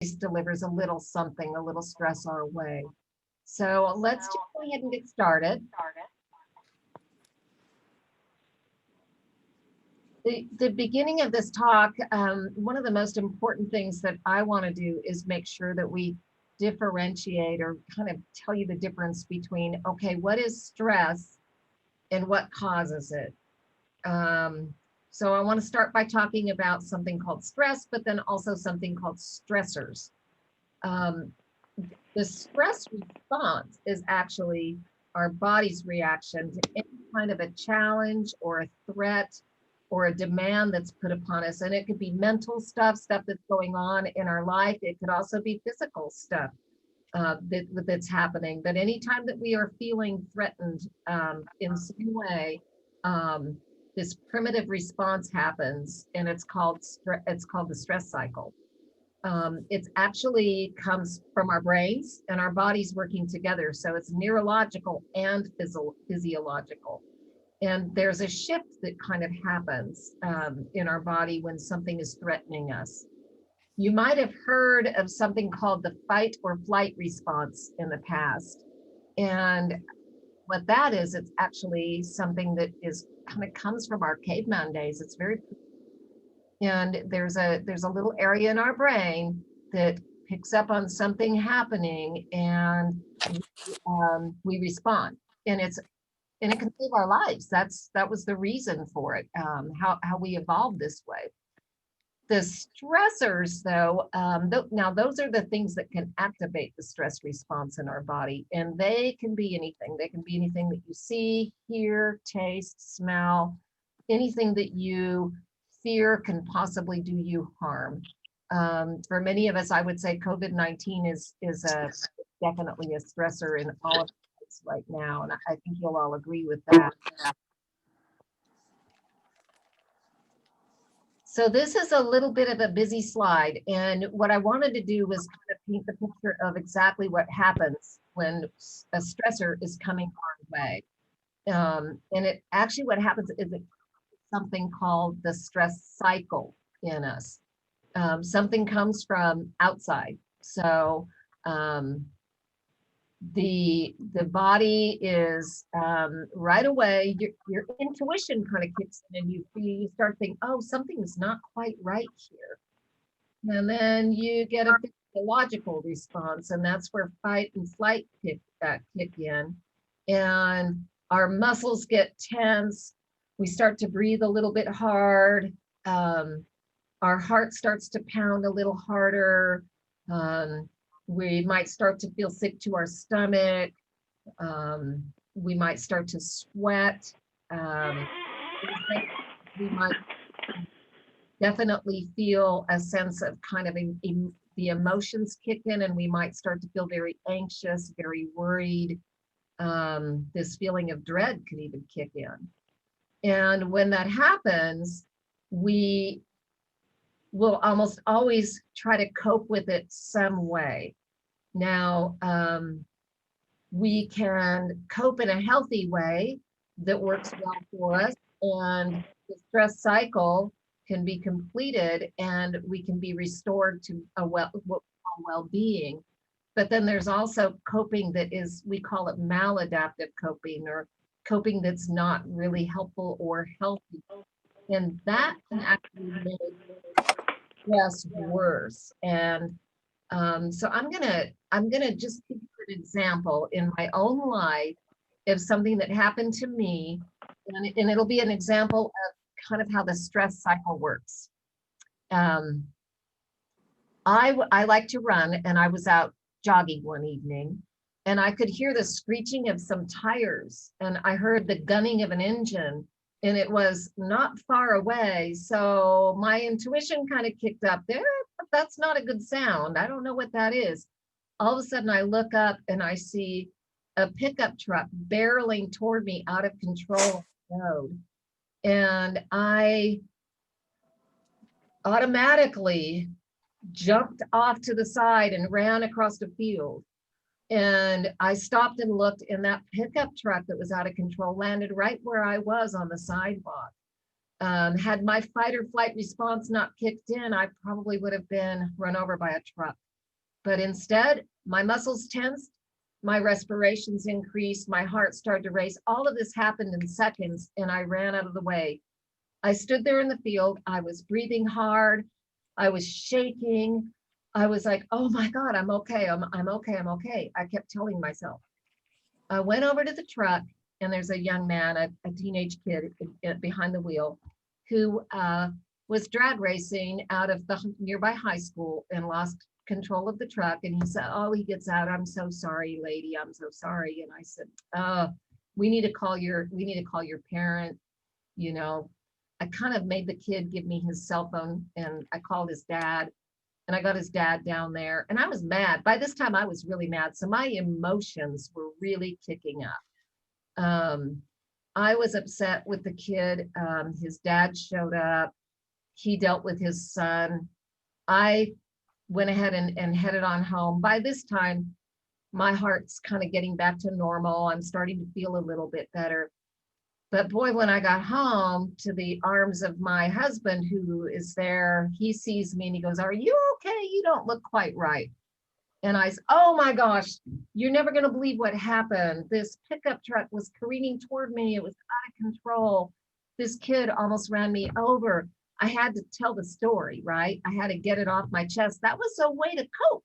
delivers a little something, a little stress our way. So let's just go ahead and get started. The beginning of this talk, one of the most important things that I want to do is make sure that we differentiate or kind of tell you the difference between, okay, what is stress and what causes it? So I want to start by talking about something called stress, but then also something called stressors. The stress response is actually our body's reaction to any kind of a challenge or a threat or a demand that's put upon us. And it could be mental stuff that's going on in our life. It could also be physical stuff that's happening. But anytime that we are feeling threatened in some way, this primitive response happens, and it's called the stress cycle. It actually comes from our brains and our bodies working together. So it's neurological and physiological. And there's a shift that kind of happens in our body when something is threatening us. You might have heard of something called the fight or flight response in the past. And what that is, it's actually something that is kind of comes from our caveman days. It's very, and there's a little area in our brain that picks up on something happening, and we respond. And it can save our lives. That was the reason for it, how we evolved this way. The stressors, though, now those are the things that can activate the stress response in our body, and they can be anything. They can be anything that you see, hear, taste, smell, anything that you fear can possibly do you harm. For many of us, I would say COVID-19 is definitely a stressor in all of us right now, and I think you'll all agree with that. So this is a little bit of a busy slide, and what I wanted to do was kind of paint the picture of exactly what happens when a stressor is coming our way. And it actually, what happens is it's something called the stress cycle in us. Something comes from outside. So the body is right away, your intuition kind of kicks in, and you start thinking, oh, something's not quite right here. And then you get a physiological response, and that's where fight and flight kick in. And our muscles get tense. We start to breathe a little bit hard. Our heart starts to pound a little harder. We might start to feel sick to our stomach. We might start to sweat. We might definitely feel a sense of kind of the emotions kick in, and we might start to feel very anxious, very worried. This feeling of dread could even kick in. And when that happens, we will almost always try to cope with it some way. Now, we can cope in a healthy way that works well for us, and the stress cycle can be completed, and we can be restored to what we call well-being. But then there's also coping that is, we call it maladaptive coping, or coping that's not really helpful or healthy. And that can actually make stress worse. And so I'm gonna just give you an example in my own life of something that happened to me, and it'll be an example of kind of how the stress cycle works. I like to run, and I was out jogging one evening, and I could hear the screeching of some tires, and I heard the gunning of an engine, and it was not far away. So my intuition kind of kicked up there. That's not a good sound. I don't know what that is. All of a sudden I look up and I see a pickup truck barreling toward me out of control on the road. And I automatically jumped off to the side and ran across the field. And I stopped and looked, and that pickup truck that was out of control landed right where I was on the sidewalk. Had my fight or flight response not kicked in, I probably would have been run over by a truck. But instead, my muscles tensed, my respirations increased, my heart started to race. All of this happened in seconds, and I ran out of the way. I stood there in the field. I was breathing hard. I was shaking. I was like, oh my God, I'm okay. I'm okay. I'm okay. I kept telling myself. I went over to the truck, and there's a young man, a teenage kid behind the wheel, who was drag racing out of the nearby high school and lost control of the truck. And he said, oh, he gets out. I'm so sorry, lady. I'm so sorry. And I said, we need to call your parent. You know, I kind of made the kid give me his cell phone, and I called his dad, and I got his dad down there, and I was mad. By this time I was really mad. So my emotions were really kicking up. I was upset with the kid. His dad showed up. He dealt with his son. I went ahead and headed on home. By this time, my heart's kind of getting back to normal. I'm starting to feel a little bit better. But boy, when I got home to the arms of my husband, who is there, he sees me and he goes, are you okay? You don't look quite right. And I said, oh my gosh, you're never going to believe what happened. This pickup truck was careening toward me. It was out of control. This kid almost ran me over. I had to tell the story, right? I had to get it off my chest. That was a way to cope.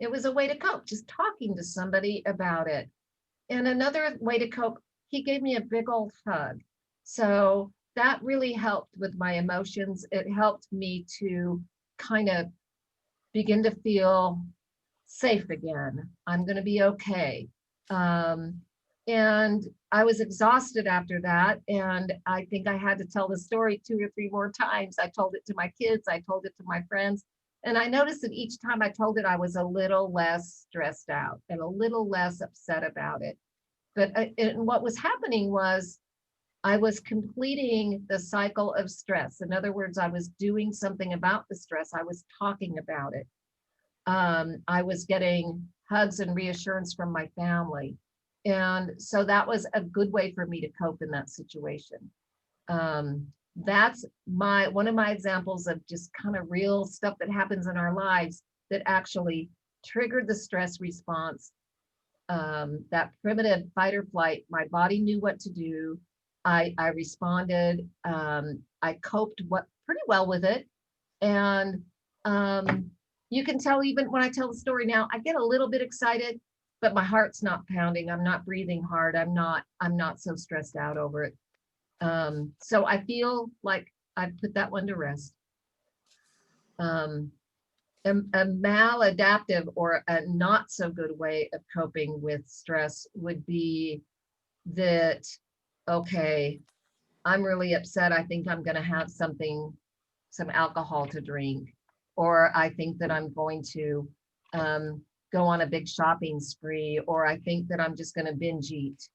It was a way to cope, just talking to somebody about it. And another way to cope, he gave me a big old hug. So that really helped with my emotions. It helped me to kind of begin to feel safe again. I'm going to be okay. And I was exhausted after that. And I think I had to tell the story 2 or 3 more times. I told it to my kids. I told it to my friends. And I noticed that each time I told it, I was a little less stressed out and a little less upset about it. But what was happening was I was completing the cycle of stress. In other words, I was doing something about the stress. I was talking about it. I was getting hugs and reassurance from my family. And so that was a good way for me to cope in that situation. That's one of my examples of just kind of real stuff that happens in our lives that actually triggered the stress response. That primitive fight or flight, my body knew what to do. I responded. I coped pretty well with it. And you can tell even when I tell the story now, I get a little bit excited, but my heart's not pounding. I'm not breathing hard. I'm not so stressed out over it. So I feel like I've put that one to rest. A maladaptive or a not so good way of coping with stress would be that, okay, I'm really upset. I think I'm going to have some alcohol to drink, or I think that I'm going to go on a big shopping spree, or I think that I'm just going to binge eat.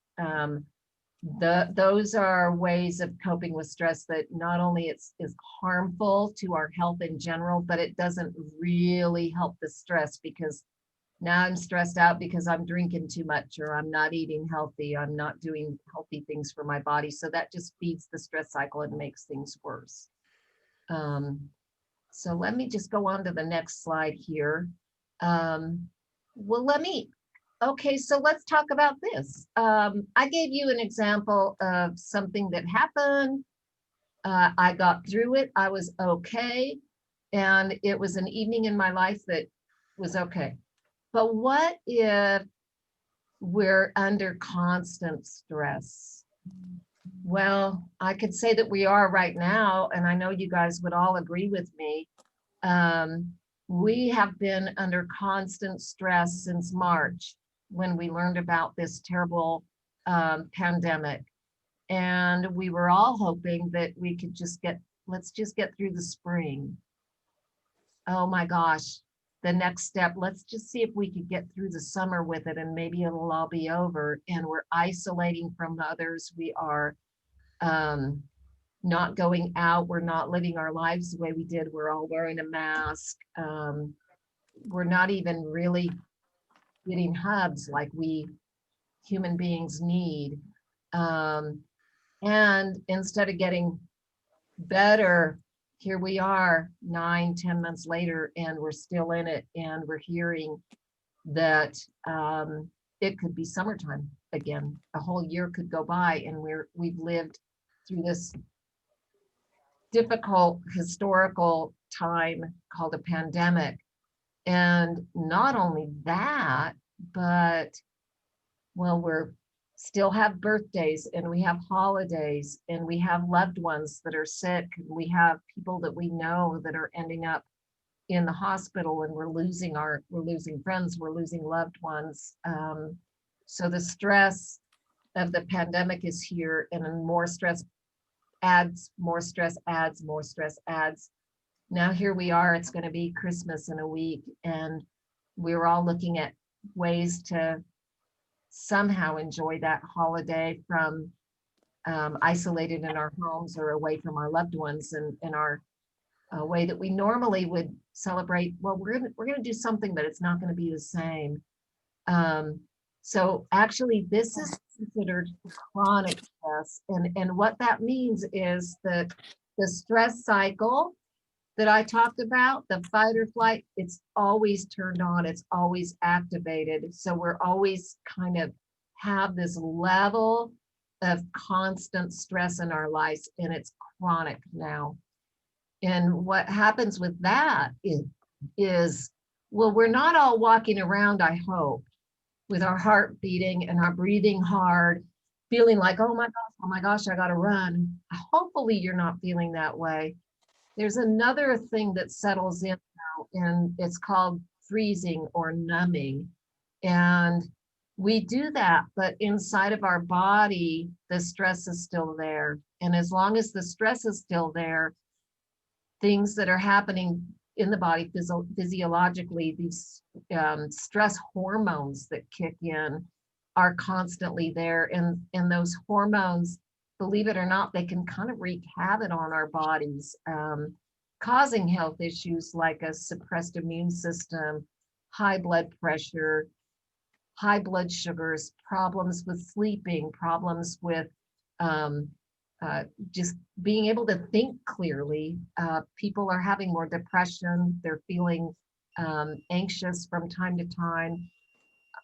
Those are ways of coping with stress that not only is harmful to our health in general, but it doesn't really help the stress, because now I'm stressed out because I'm drinking too much, or I'm not eating healthy, I'm not doing healthy things for my body. So that just feeds the stress cycle and makes things worse. So let me just go on to the next slide here. Okay, so let's talk about this. I gave you an example of something that happened. I got through it. I was okay. And it was an evening in my life that was okay. But what if we're under constant stress? Well, I could say that we are right now, and I know you guys would all agree with me. We have been under constant stress since March, when we learned about this terrible pandemic. And we were all hoping that we could let's just get through the spring. Oh my gosh, the next step, let's just see if we could get through the summer with it, and maybe it'll all be over. And we're isolating from others. We are not going out. We're not living our lives the way we did. We're all wearing a mask. We're not even really getting hugs like we human beings need. And instead of getting better, here we are 9, 10 months later, and we're still in it, and we're hearing that it could be summertime again. A whole year could go by, and we've lived through this difficult historical time called a pandemic. And not only that, but well, we're still have birthdays, and we have holidays, and we have loved ones that are sick, and we have people that we know that are ending up in the hospital, and we're losing friends, we're losing loved ones. So the stress of the pandemic is here, and then more stress adds, more stress adds, more stress adds. Now here we are, it's going to be Christmas in a week, and we're all looking at ways to somehow enjoy that holiday from isolated in our homes or away from our loved ones, and in our way that we normally would celebrate. Well, we're gonna do something, but it's not going to be the same. So actually, this is considered chronic stress, and what that means is that the stress cycle that I talked about, the fight or flight, it's always turned on, it's always activated. So we're always kind of have this level of constant stress in our lives, and it's chronic now. And what happens with that is, well, we're not all walking around, I hope, with our heart beating and our breathing hard, feeling like, oh my gosh, I gotta run. Hopefully you're not feeling that way. There's another thing that settles in now, and it's called freezing or numbing. And we do that, but inside of our body, the stress is still there. And as long as the stress is still there, things that are happening in the body physiologically, these stress hormones that kick in are constantly there. And those hormones, believe it or not, they can kind of wreak havoc on our bodies, causing health issues like a suppressed immune system, high blood pressure, high blood sugars, problems with sleeping, problems with just being able to think clearly. People are having more depression. They're feeling anxious from time to time.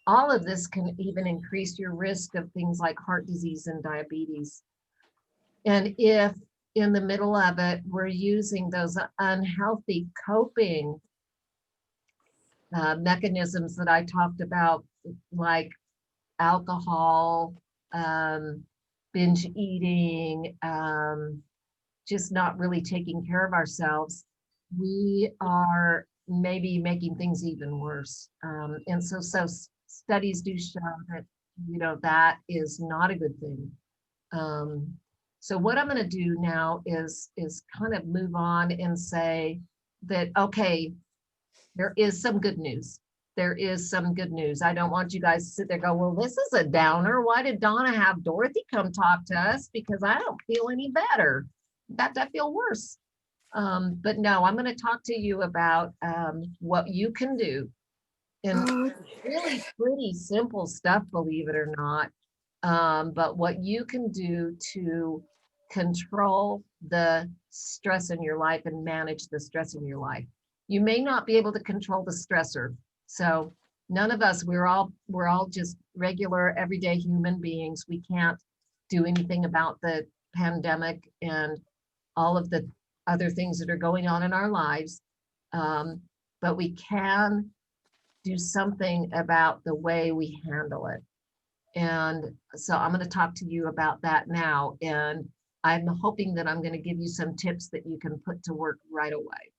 All of this can even increase your risk of things like heart disease and diabetes. And if in the middle of it, we're using those unhealthy coping mechanisms that I talked about, like alcohol, binge eating, just not really taking care of ourselves, we are maybe making things even worse. And so studies do show that, that is not a good thing. So what I'm going to do now is kind of move on and say that, okay, there is some good news. There is some good news. I don't want you guys to sit there and go, well, this is a downer. Why did Donna have Dorothy come talk to us? Because I don't feel any better. In fact, I feel worse. But no, I'm going to talk to you about what you can do. And really pretty simple stuff, believe it or not. But what you can do to control the stress in your life and manage the stress in your life. You may not be able to control the stressor. So none of us, we're all just regular everyday human beings. We can't do anything about the pandemic and all of the other things that are going on in our lives. But we can do something about the way we handle it. And so I'm going to talk to you about that now. And I'm hoping that I'm going to give you some tips that you can put to work right away.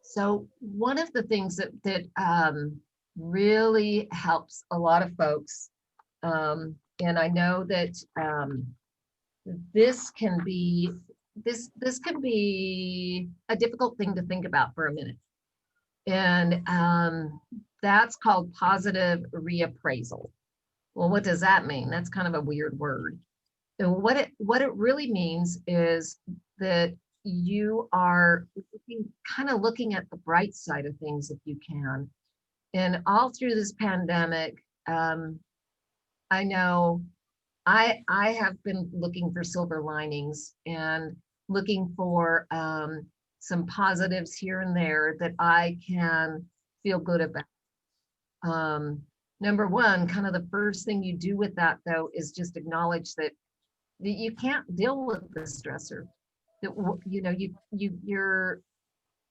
So one of the things that really helps a lot of folks, and I know that this can be a difficult thing to think about for a minute, and that's called positive reappraisal. Well, what does that mean? That's kind of a weird word. And what it really means is that you are looking at the bright side of things if you can. And all through this pandemic, I know I have been looking for silver linings and looking for some positives here and there that I can feel good about. Um, Number one, kind of the first thing you do with that though is just acknowledge that you can't deal with the stressor. That you know you're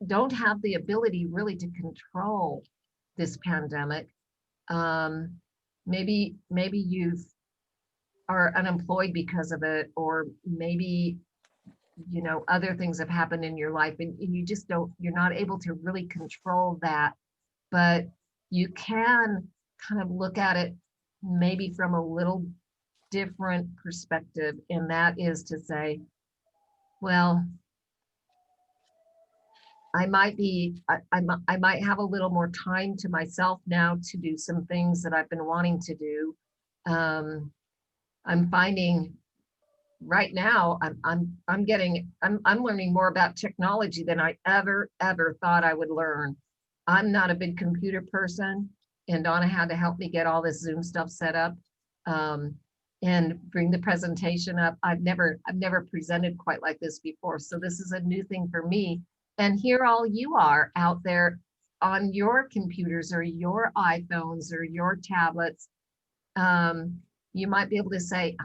don't have the ability really to control this pandemic. Um, maybe you've are unemployed because of it, or maybe other things have happened in your life and you just don't you're not able to really control that, but you can kind of look at it maybe from a little different perspective, and that is to say, well, I might have a little more time to myself now to do some things that I've been wanting to do. I'm finding right now I'm learning more about technology than I ever thought I would learn. I'm not a big computer person, and Donna had to help me get all this Zoom stuff set up, um, and bring the presentation up. I've never presented quite like this before, so this is a new thing for me. And here all you are out there on your computers or your iPhones or your tablets. um, you might be able to say,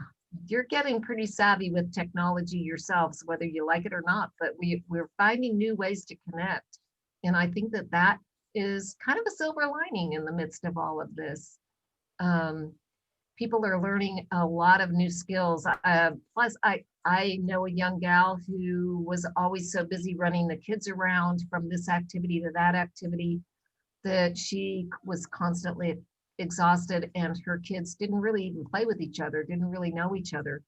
you're getting pretty savvy with technology yourselves, whether you like it or not, but we're finding new ways to connect. And I think that that is kind of a silver lining in the midst of all of this. Um, People are learning a lot of new skills. Plus, I know a young gal who was always so busy running the kids around from this activity to that activity that she was constantly exhausted, and her kids didn't really even play with each other, didn't really know each other.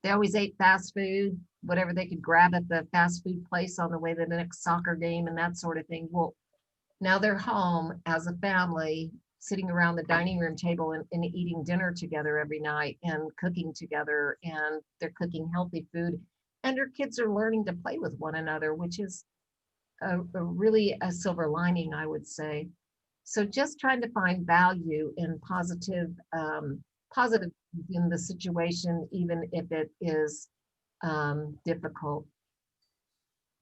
They always ate fast food, whatever they could grab at the fast food place on the way to the next soccer game and that sort of thing. Well, now they're home as a family, sitting around the dining room table and eating dinner together every night and cooking together, and they're cooking healthy food. And their kids are learning to play with one another, which is a really a silver lining, I would say. So just trying to find value in positive in the situation, even if it is difficult.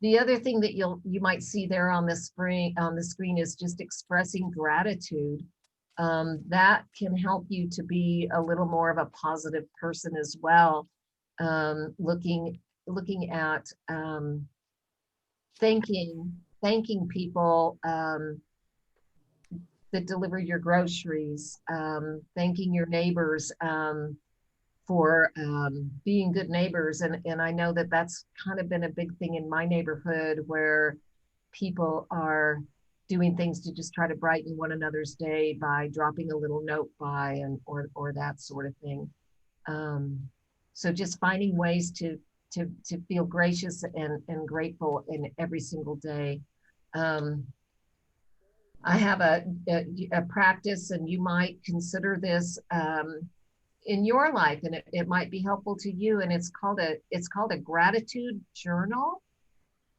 The other thing that you might see there on the screen is just expressing gratitude. That can help you to be a little more of a positive person as well. Looking at thanking people that deliver your groceries, thanking your neighbors for being good neighbors. And I know that that's kind of been a big thing in my neighborhood, where people are doing things to just try to brighten one another's day by dropping a little note by, and or that sort of thing. Um, so just finding ways to feel gracious and grateful in every single day. Um, I have a practice, and you might consider this in your life, and it might be helpful to you. And it's called a gratitude journal.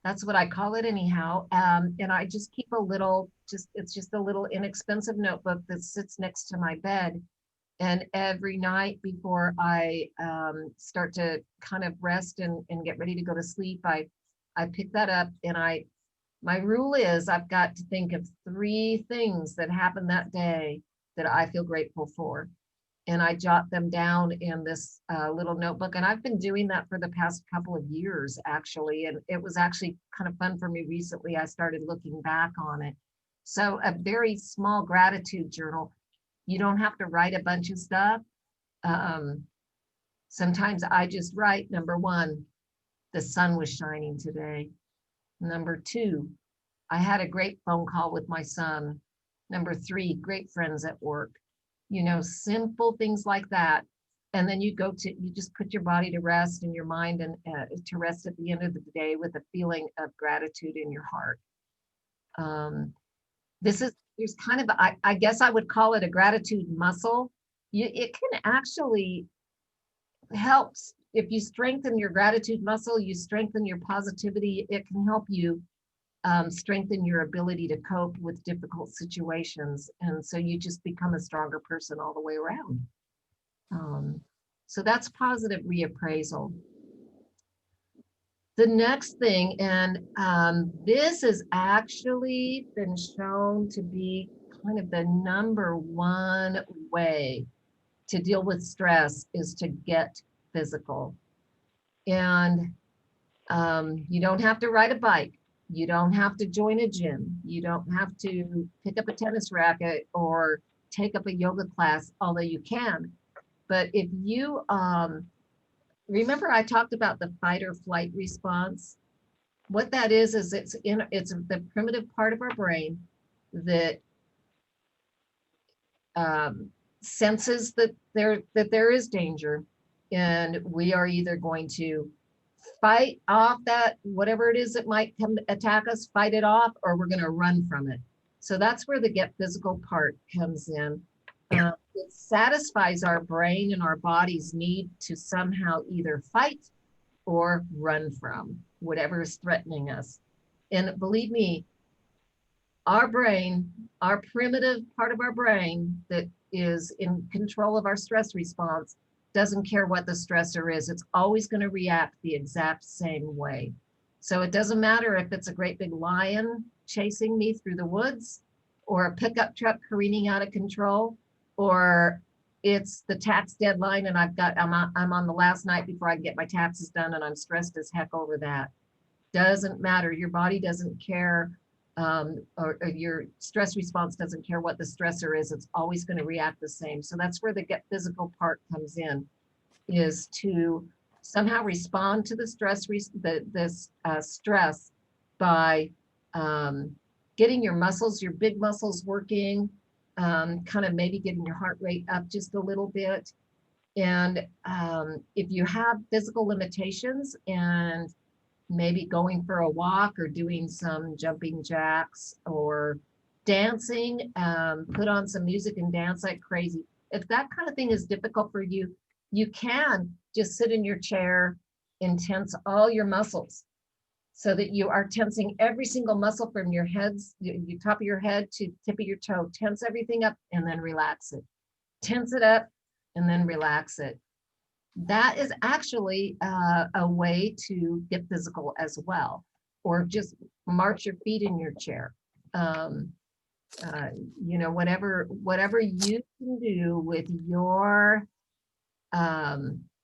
That's what I call it anyhow. And I just keep it's just a little inexpensive notebook that sits next to my bed. And every night before I start to kind of rest and get ready to go to sleep, I pick that up, and my rule is I've got to think of 3 things that happened that day that I feel grateful for. And I jot them down in this little notebook. And I've been doing that for the past couple of years, actually. And it was actually kind of fun for me recently. I started looking back on it. So a very small gratitude journal. You don't have to write a bunch of stuff. Um, Sometimes I just write, number 1, the sun was shining today. Number 2, I had a great phone call with my son. Number 3, great friends at work. Simple things like that. And then you just put your body to rest and your mind and to rest at the end of the day with a feeling of gratitude in your heart. There's kind of, I guess I would call it a gratitude muscle. It can actually helps if you strengthen your gratitude muscle, you strengthen your positivity. It can help you strengthen your ability to cope with difficult situations. And so you just become a stronger person all the way around. Um, So that's positive reappraisal. The next thing, and this has actually been shown to be kind of the #1 way to deal with stress, is to get physical. And you don't have to ride a bike. You don't have to join a gym. You don't have to pick up a tennis racket or take up a yoga class, although you can. But if you, remember I talked about the fight or flight response? What that is it's the primitive part of our brain that senses that there is danger, and we are either going to fight off that whatever it is that might come attack us, fight it off, or we're going to run from it. So that's where the get physical part comes in. It satisfies our brain and our body's need to somehow either fight or run from whatever is threatening us. And believe me, our brain, our primitive part of our brain that is in control of our stress response, doesn't care what the stressor is. It's always going to react the exact same way. So it doesn't matter if it's a great big lion chasing me through the woods, or a pickup truck careening out of control, or it's the tax deadline and I'm on the last night before I can get my taxes done and I'm stressed as heck over that. Doesn't matter. Your body doesn't care, or your stress response doesn't care what the stressor is. It's always going to react the same. So that's where the get physical part comes in, is to somehow respond to the stress, stress by getting your muscles, your big muscles working, kind of maybe getting your heart rate up just a little bit. And if you have physical limitations, and maybe going for a walk or doing some jumping jacks or dancing, put on some music and dance like crazy. If that kind of thing is difficult for you, you can just sit in your chair and tense all your muscles so that you are tensing every single muscle from your heads, your top of your head to tip of your toe. Tense everything up and then relax it. Tense it up and then relax it. That is actually a way to get physical as well, or just march your feet in your chair. You know, whatever you can do with your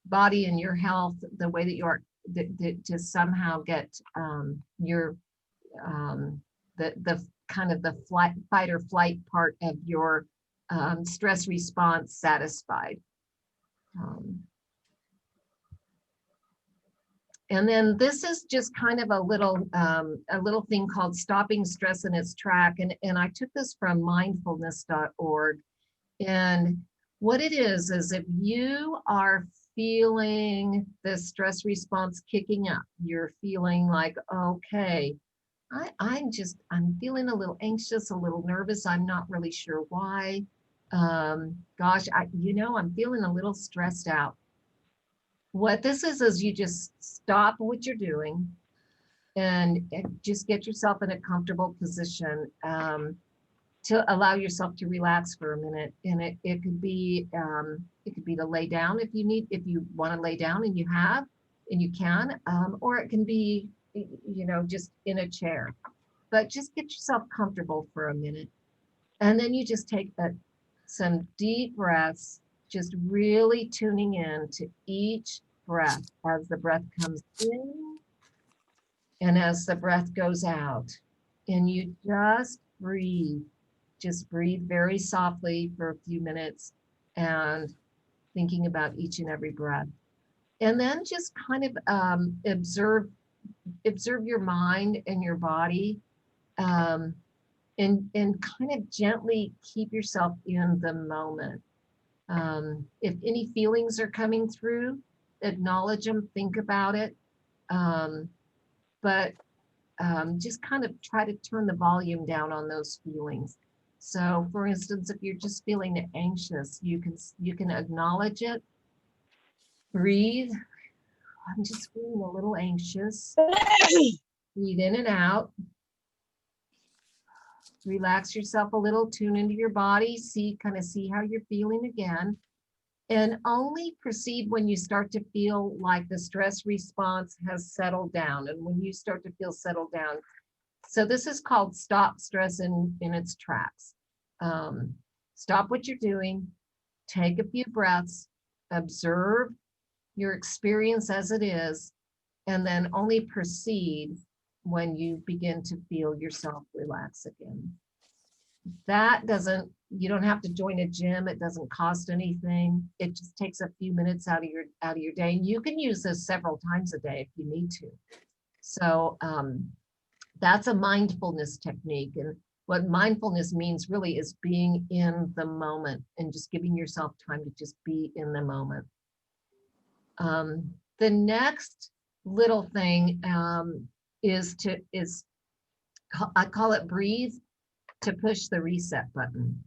body and your health, the way that you are, to somehow get your the kind of the fight or flight part of your stress response satisfied. And then this is just kind of a little thing called stopping stress in its track. And I took this from mindfulness.org. And what it is if you are feeling the stress response kicking up, you're feeling like, okay, I'm feeling a little anxious, a little nervous. I'm not really sure why. Gosh, I'm feeling a little stressed out. What this is you just stop what you're doing and just get yourself in a comfortable position to allow yourself to relax for a minute. And it could be to lay down if you want to lay down and you can, or it can be, just in a chair. But just get yourself comfortable for a minute. And then you just take some deep breaths, just really tuning in to each breath as the breath comes in and as the breath goes out. And you just breathe very softly for a few minutes and thinking about each and every breath. And then just kind of observe your mind and your body, and kind of gently keep yourself in the moment. If any feelings are coming through, acknowledge them, think about it, but just kind of try to turn the volume down on those feelings. So for instance, if you're just feeling anxious, you can acknowledge it, breathe. I'm just feeling a little anxious. Breathe in and out. Relax yourself a little, tune into your body, see how you're feeling again. And only proceed when you start to feel like the stress response has settled down, and when you start to feel settled down. So this is called stop stress in its tracks. Stop what you're doing, take a few breaths, observe your experience as it is, and then only proceed when you begin to feel yourself relax again. That doesn't, you don't have to join a gym. It doesn't cost anything. It just takes a few minutes out of your day. And you can use this several times a day if you need to. So that's a mindfulness technique. And what mindfulness means really is being in the moment and just giving yourself time to just be in the moment. The next little thing is I call it breathe to push the reset button.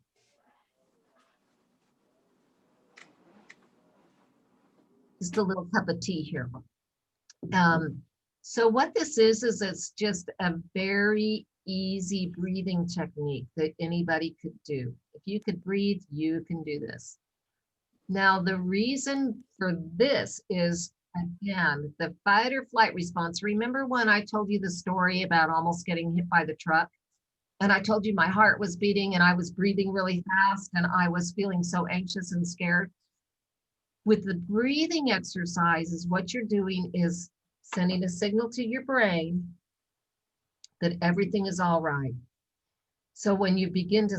Just a little cup of tea here. So what this is it's just a very easy breathing technique that anybody could do. If you could breathe, you can do this. Now, the reason for this is, again, the fight or flight response. Remember when I told you the story about almost getting hit by the truck? And I told you my heart was beating and I was breathing really fast and I was feeling so anxious and scared. With the breathing exercises, what you're doing is sending a signal to your brain that everything is all right. So when you begin to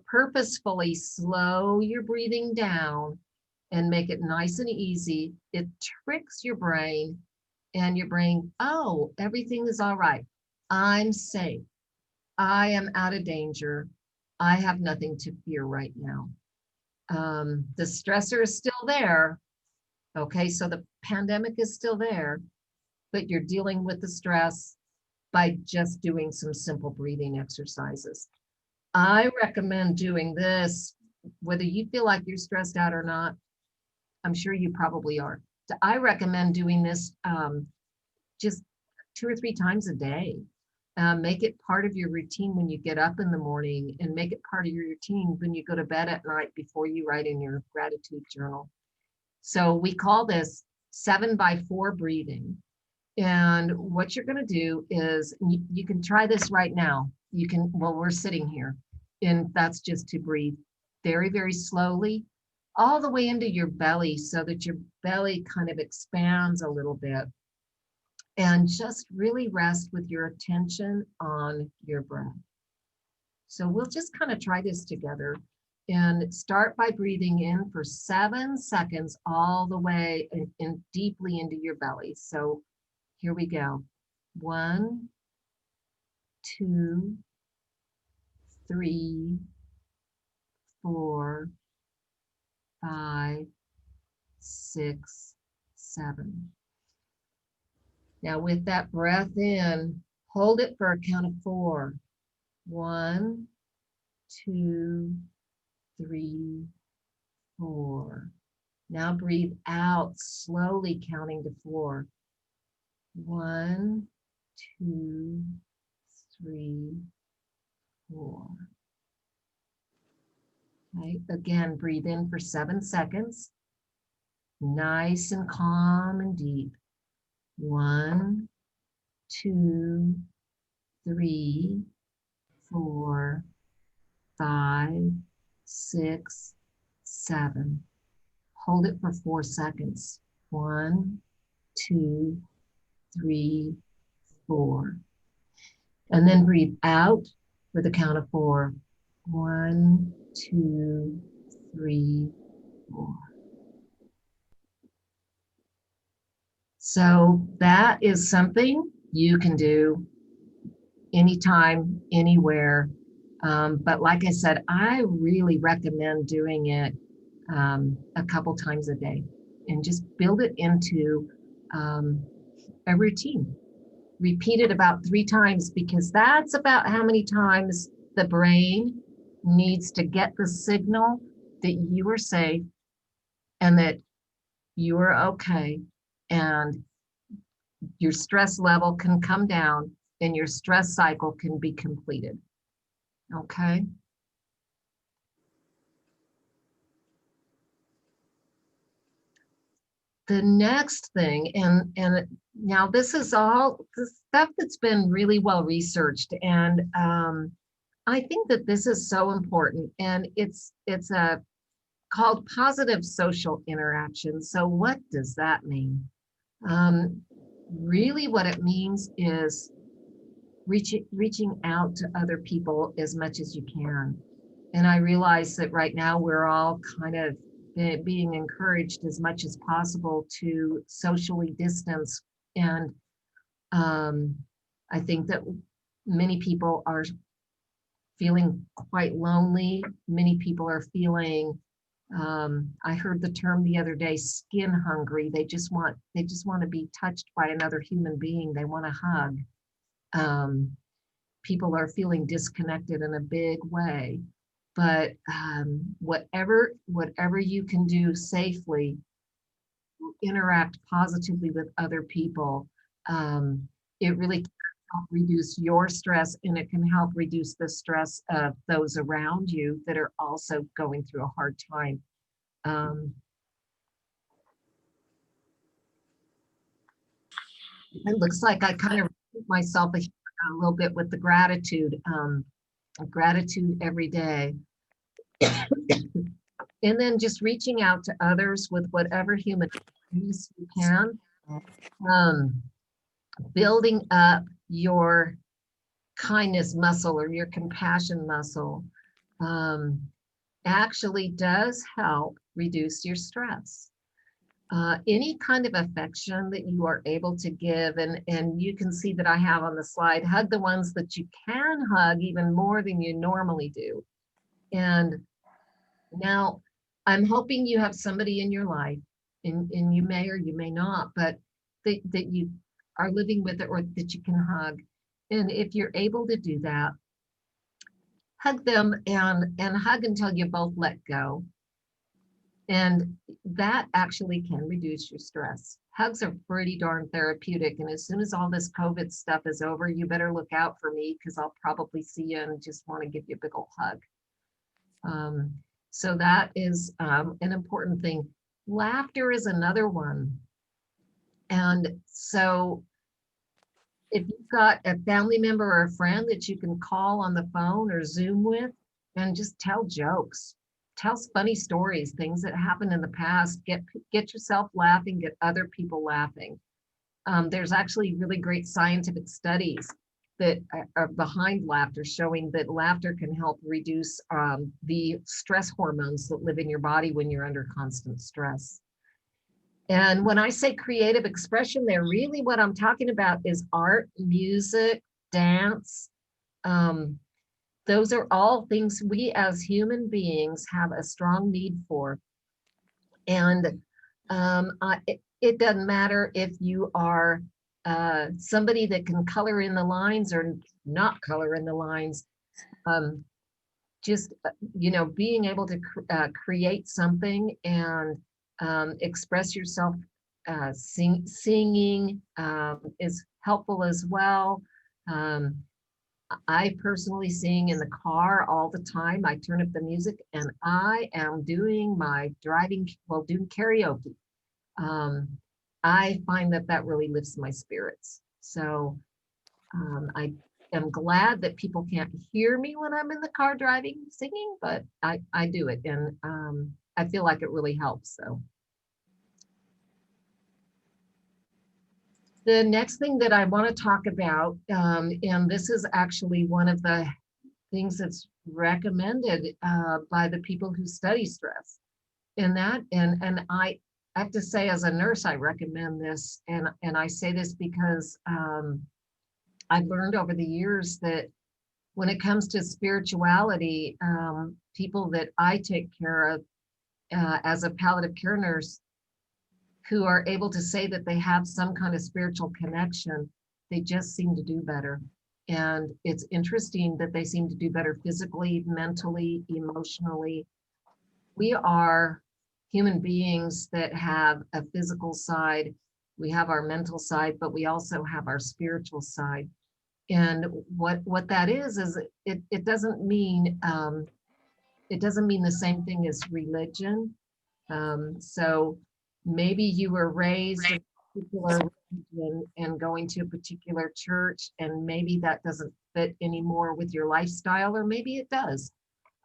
purposefully slow your breathing down and make it nice and easy, it tricks your brain, and your brain, oh, everything is all right. I'm safe. I am out of danger. I have nothing to fear right now. The stressor is still there. Okay, so the pandemic is still there, but you're dealing with the stress by just doing some simple breathing exercises. I recommend doing this, whether you feel like you're stressed out or not. I'm sure you probably are. So I recommend doing this just 2 or 3 times a day. Make it part of your routine when you get up in the morning, and make it part of your routine when you go to bed at night before you write in your gratitude journal. So we call this 7x4 breathing. And what you're going to do is you can try this right now. You can, well, we're sitting here, and that's just to breathe very, very slowly all the way into your belly so that your belly kind of expands a little bit, and just really rest with your attention on your breath. So we'll just kind of try this together and start by breathing in for 7 seconds all the way in deeply into your belly. So here we go. 1, 2, 3, 4, 5, 6, 7. Now with that breath in, hold it for a count of 4. 1, 2, 3, 4. Now breathe out, slowly counting to 4. 1, 2, 3, 4. Okay, again, breathe in for 7 seconds. Nice and calm and deep. 1, 2, 3, 4, 5, 6, 7. Hold it for 4 seconds. 1, 2, 3, 4. And then breathe out with a count of 4. 1, 2, 3, 4. So that is something you can do anytime, anywhere. But like I said, I really recommend doing it a couple times a day, and just build it into a routine. Repeat it about 3 times, because that's about how many times the brain needs to get the signal that you are safe and that you are okay, and your stress level can come down and your stress cycle can be completed. Okay. the next thing, and now this is all the stuff that's been really well researched, and I think that this is so important, and it's a called positive social interaction. So what does that mean? Really what it means is reaching out to other people as much as you can. And I realize that right now we're all kind of being encouraged as much as possible to socially distance. And I think that many people are feeling quite lonely. Many people are feeling, I heard the term the other day, skin hungry. They just want to be touched by another human being. They want a hug. People are feeling disconnected in a big way, but whatever you can do safely, interact positively with other people, it really can help reduce your stress, and it can help reduce the stress of those around you that are also going through a hard time. It looks like I kind of repeat myself a little bit with the gratitude. Gratitude every day. And then just reaching out to others with whatever human kindness you can. Building up your kindness muscle or your compassion muscle actually does help reduce your stress. Any kind of affection that you are able to give, and you can see that I have on the slide, hug the ones that you can hug even more than you normally do. And now I'm hoping you have somebody in your life, and you may or you may not, but that you are living with it or that you can hug. And if you're able to do that, hug them and hug until you both let go. And that actually can reduce your stress. Hugs are pretty darn therapeutic. And as soon as all this COVID stuff is over, you better look out for me, because I'll probably see you and just want to give you a big old hug. So that is an important thing. Laughter is another one. And so if you've got a family member or a friend that you can call on the phone or Zoom with, and just tell jokes, tell funny stories, things that happened in the past, get yourself laughing, get other people laughing. There's actually really great scientific studies that are behind laughter, showing that laughter can help reduce the stress hormones that live in your body when you're under constant stress. And when I say creative expression there, really what I'm talking about is art, music, dance. Those are all things we as human beings have a strong need for. And it doesn't matter if you are somebody that can color in the lines or not color in the lines. Just, being able to create something and express yourself, singing is helpful as well. I personally sing in the car all the time. I turn up the music and I am doing my doing karaoke. I find that really lifts my spirits. So I am glad that people can't hear me when I'm in the car driving, singing, but I do it, and I feel like it really helps. So the next thing that I want to talk about, and this is actually one of the things that's recommended by the people who study stress, and I have to say, as a nurse, I recommend this, and I say this because I've learned over the years that when it comes to spirituality, people that I take care of as a palliative care nurse, who are able to say that they have some kind of spiritual connection, they just seem to do better. And it's interesting that they seem to do better physically, mentally, emotionally. We are human beings that have a physical side. We have our mental side, but we also have our spiritual side. And what that is it doesn't mean the same thing as religion. So Maybe you were raised in a particular religion and going to a particular church, and maybe that doesn't fit anymore with your lifestyle, or maybe it does.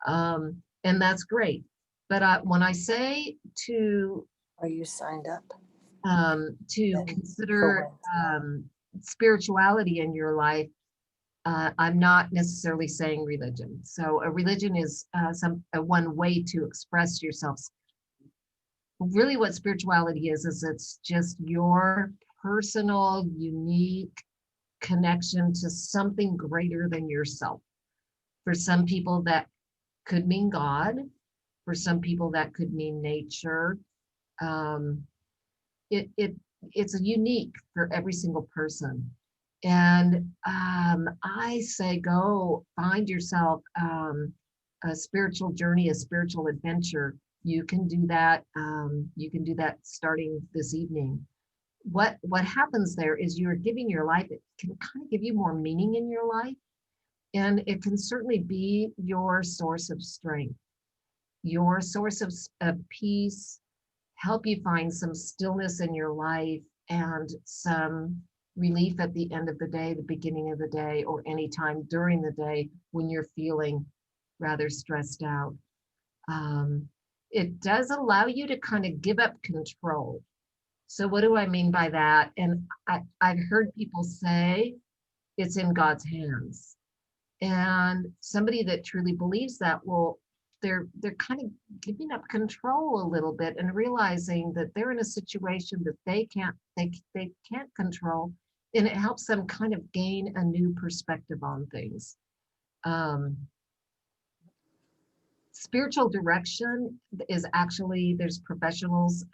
And that's great. But when I say to Are you signed up? consider spirituality in your life, I'm not necessarily saying religion. So a religion is one way to express yourself. Really what spirituality is it's just your personal, unique connection to something greater than yourself. For some people that could mean God. For some people that could mean nature. Um, it, it it's unique for every single person. And I say go find yourself a spiritual journey, a spiritual adventure. You can do that. You can do that starting this evening. What happens there is you're giving your life, it can kind of give you more meaning in your life. And it can certainly be your source of strength, your source of peace, help you find some stillness in your life and some relief at the end of the day, the beginning of the day, or any time during the day when you're feeling rather stressed out. It does allow you to kind of give up control. So what do I mean by that? And I've heard people say it's in God's hands. And somebody that truly believes that will, they're kind of giving up control a little bit and realizing that they're in a situation that they can't control, and it helps them kind of gain a new perspective on things. Spiritual direction is actually, there's professionals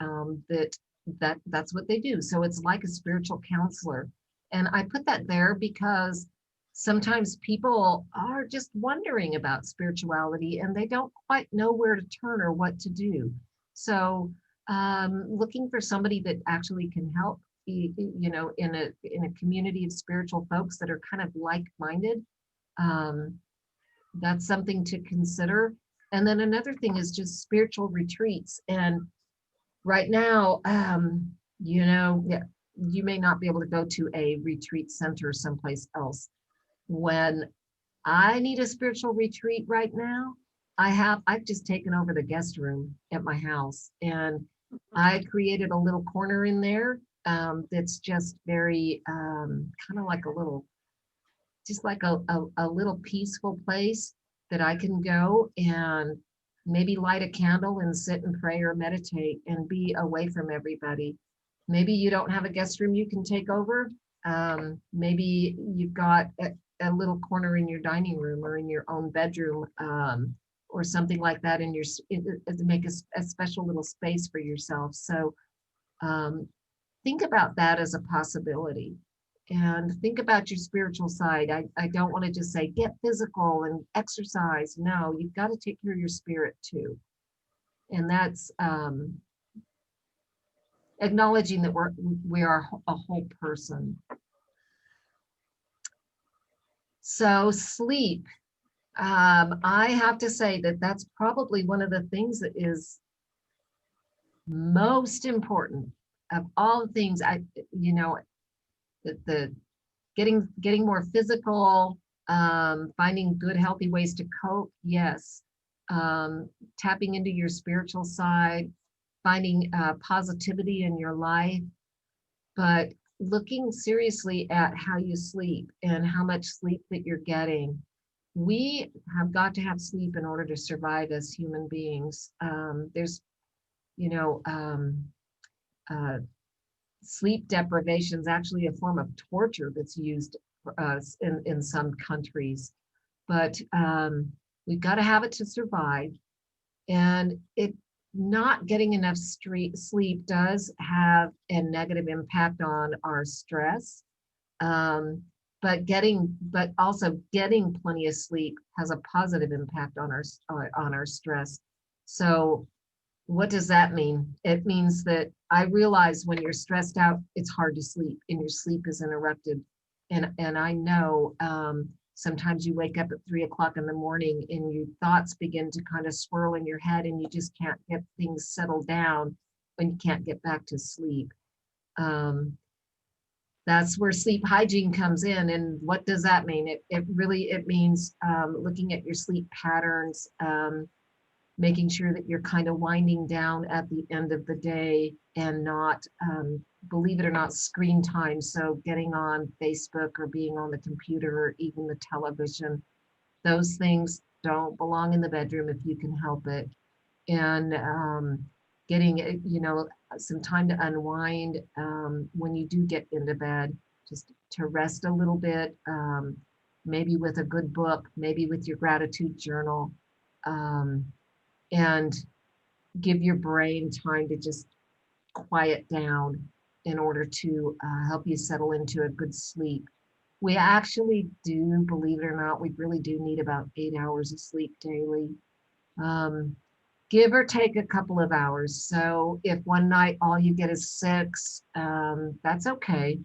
that's what they do. So it's like a spiritual counselor. And I put that there because sometimes people are just wondering about spirituality and they don't quite know where to turn or what to do. So looking for somebody that actually can help, in a community of spiritual folks that are kind of like-minded, that's something to consider. And then another thing is just spiritual retreats. And right now, yeah, you may not be able to go to a retreat center someplace else. When I need a spiritual retreat right now, I've just taken over the guest room at my house, and I created a little corner in there that's just very kind of like a little, just like a little peaceful place that I can go and maybe light a candle and sit and pray or meditate and be away from everybody. Maybe you don't have a guest room you can take over. Maybe you've got a little corner in your dining room or in your own bedroom, or something like that in to make a special little space for yourself. So think about that as a possibility. And think about your spiritual side. I don't want to just say get physical and exercise. No, you've got to take care of your spirit too. And that's acknowledging that we are a whole person. So sleep. I have to say that that's probably one of the things that is most important of all the things. The getting more physical, finding good, healthy ways to cope. Yes. Tapping into your spiritual side, finding positivity in your life, but looking seriously at how you sleep and how much sleep that you're getting. We have got to have sleep in order to survive as human beings. There's, you know, sleep deprivation is actually a form of torture that's used in some countries, but we've got to have it to survive. And it not getting enough sleep does have a negative impact on our stress. But also getting plenty of sleep has a positive impact on our stress. So what does that mean? It means that I realize when you're stressed out, it's hard to sleep and your sleep is interrupted. And I know sometimes you wake up at 3 o'clock in the morning and your thoughts begin to kind of swirl in your head and you just can't get things settled down. when you can't get back to sleep. Um, that's where sleep hygiene comes in. And what does that mean? It means looking at your sleep patterns, making sure that you're kind of winding down at the end of the day and not, believe it or not, screen time. So getting on Facebook or being on the computer or even the television, those things don't belong in the bedroom if you can help it. And getting, some time to unwind when you do get into bed, just to rest a little bit, maybe with a good book, maybe with your gratitude journal. And give your brain time to just quiet down in order to help you settle into a good sleep. We actually do, believe it or not, we really do need about 8 hours of sleep daily, give or take a couple of hours. So if one night all you get is 6, that's okay.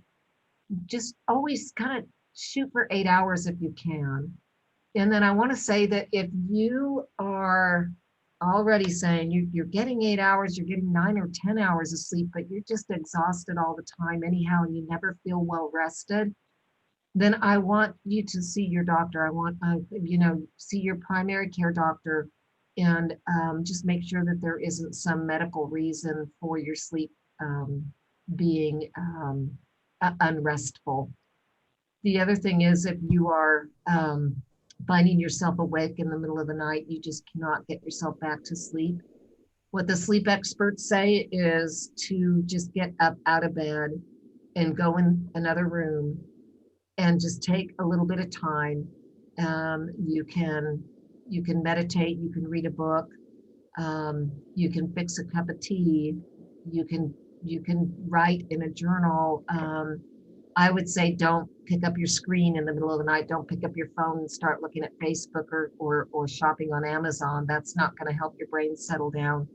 Just always kind of shoot for 8 hours if you can. And then I want to say that if you are already saying you're getting 8 hours, you're getting 9 or 10 hours of sleep, but you're just exhausted all the time anyhow, and you never feel well rested, then I want you to see your doctor. I want, see your primary care doctor, and just make sure that there isn't some medical reason for your sleep being unrestful. The other thing is, if you are finding yourself awake in the middle of the night, you just cannot get yourself back to sleep. What the sleep experts say is to just get up out of bed and go in another room and just take a little bit of time. You can meditate, you can read a book, you can fix a cup of tea, you can write in a journal. I would say don't pick up your screen in the middle of the night. Don't pick up your phone and start looking at Facebook or shopping on Amazon. That's not going to help your brain settle down.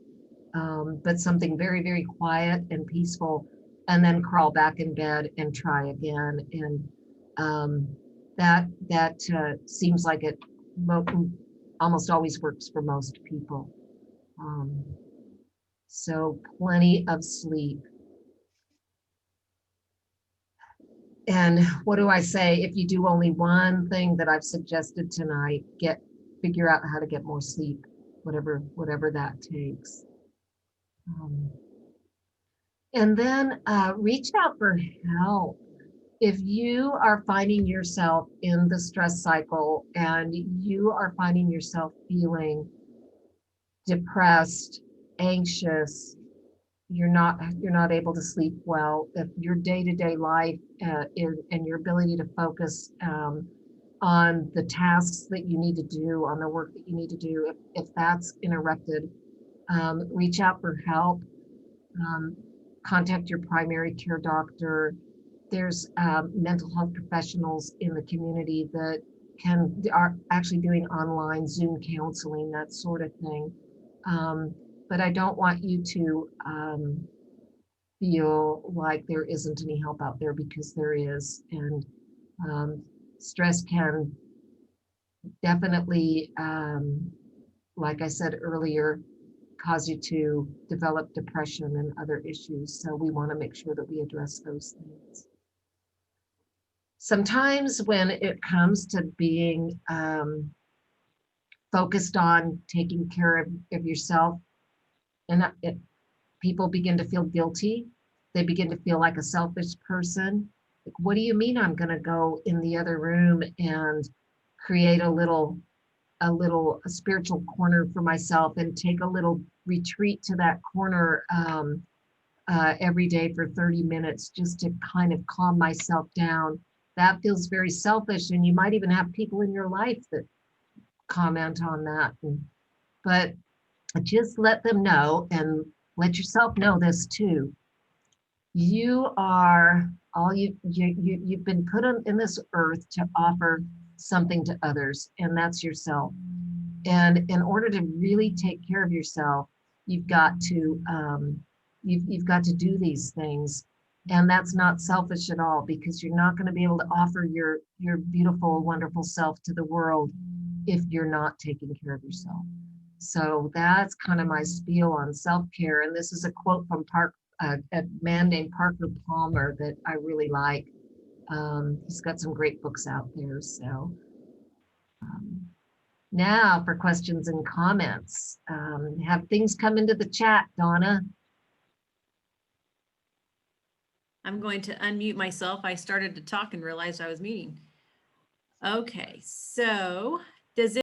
But something very, very quiet and peaceful, and then crawl back in bed and try again. And that seems like it almost always works for most people. So plenty of sleep. And what do I say? If you do only one thing that I've suggested tonight, figure out how to get more sleep, whatever that takes. And then reach out for help. If you are finding yourself in the stress cycle and you are finding yourself feeling depressed, anxious, you're not able to sleep well, if your day-to-day life and your ability to focus on the tasks that you need to do, on the work that you need to do, if that's interrupted, reach out for help. Contact your primary care doctor. There's mental health professionals in the community that are actually doing online Zoom counseling, that sort of thing. But I don't want you to feel like there isn't any help out there, because there is. And stress can definitely, like I said earlier, cause you to develop depression and other issues. So we want to make sure that we address those things. Sometimes when it comes to being focused on taking care of yourself, and people begin to feel guilty. They begin to feel like a selfish person. Like, what do you mean I'm going to go in the other room and create a spiritual corner for myself and take a little retreat to that corner every day for 30 minutes just to kind of calm myself down? That feels very selfish, and you might even have people in your life that comment on that. But just let them know, and let yourself know this too. You are you've been put in this earth to offer something to others, and that's yourself. And in order to really take care of yourself, you've got to do these things. And that's not selfish at all, because you're not going to be able to offer your beautiful, wonderful self to the world if you're not taking care of yourself. So that's kind of my spiel on self-care. And this is a quote from a man named Parker Palmer that I really like. He's got some great books out there. So now for questions and comments. Have things come into the chat, Donna? I'm going to unmute myself. I started to talk and realized I was muting. Okay, so does